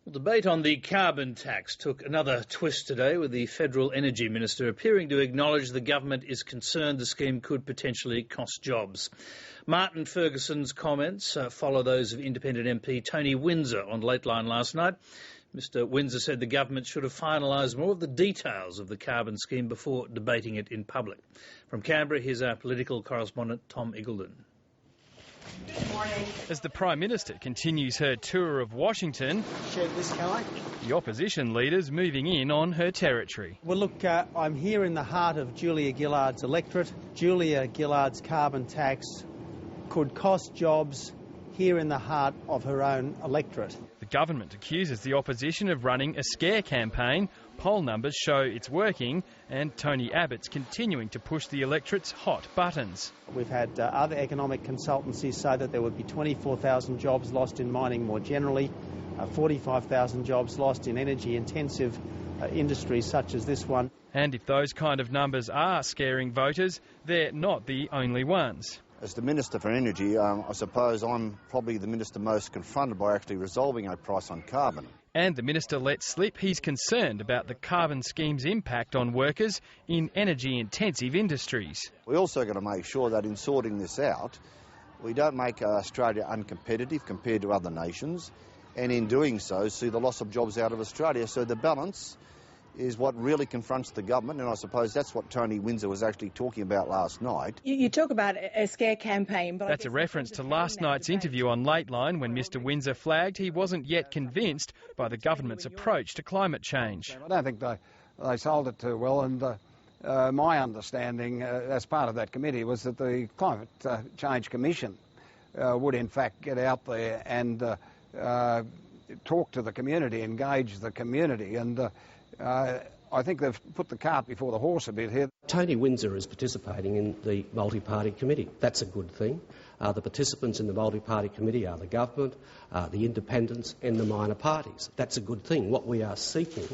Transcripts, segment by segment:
The debate on the carbon tax took another twist today, with the Federal Energy Minister appearing to acknowledge the government is concerned the scheme could potentially cost jobs. Martin Ferguson's comments follow those of independent MP Tony Windsor on Late Line last night. Mr Windsor said the government should have finalised more of the details of the carbon scheme before debating it in public. From Canberra, here's our political correspondent Tom Eagleton. Good morning. As the Prime Minister continues her tour of Washington, the opposition leader's moving in on her territory. Well, look, I'm here in the heart of Julia Gillard's electorate. Julia Gillard's carbon tax could cost jobs here in the heart of her own electorate. The government accuses the opposition of running a scare campaign. Poll numbers show it's working, and Tony Abbott's continuing to push the electorate's hot buttons. We've had other economic consultancies say that there would be 24,000 jobs lost in mining more generally, 45,000 jobs lost in energy-intensive industries such as this one. And if those kind of numbers are scaring voters, they're not the only ones. As the Minister for Energy, I suppose I'm probably the minister most confronted by actually resolving a price on carbon. And the Minister let slip he's concerned about the carbon scheme's impact on workers in energy-intensive industries. We also got to make sure that in sorting this out, we don't make Australia uncompetitive compared to other nations, and in doing so, see the loss of jobs out of Australia. So the balance is what really confronts the government, and I suppose that's what Tony Windsor was actually talking about last night. You talk about a scare campaign, but that's a reference to last night's interview on Late Line when Mr Windsor flagged he wasn't yet convinced by the government's approach to climate change. I don't think they sold it too well, and my understanding as part of that committee was that the Climate Change Commission would in fact get out there and talk to the community, engage the community, and I think they've put the cart before the horse a bit here. Tony Windsor is participating in the multi-party committee. That's a good thing. The participants in the multi-party committee are the government, the independents and the minor parties. That's a good thing. What we are seeking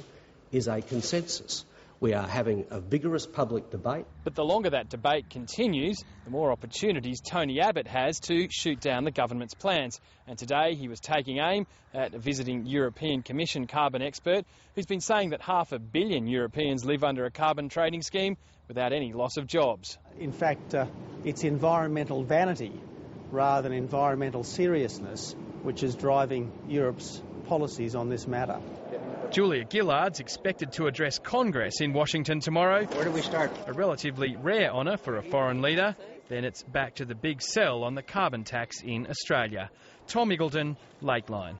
is a consensus. We are having a vigorous public debate. But the longer that debate continues, the more opportunities Tony Abbott has to shoot down the government's plans. And today he was taking aim at a visiting European Commission carbon expert who's been saying that 500 million Europeans live under a carbon trading scheme without any loss of jobs. In fact, it's environmental vanity rather than environmental seriousness which is driving Europe's policies on this matter. Julia Gillard's expected to address Congress in Washington tomorrow. Where do we start? A relatively rare honour for a foreign leader. Then it's back to the big sell on the carbon tax in Australia. Tom Eagleton, Late Line.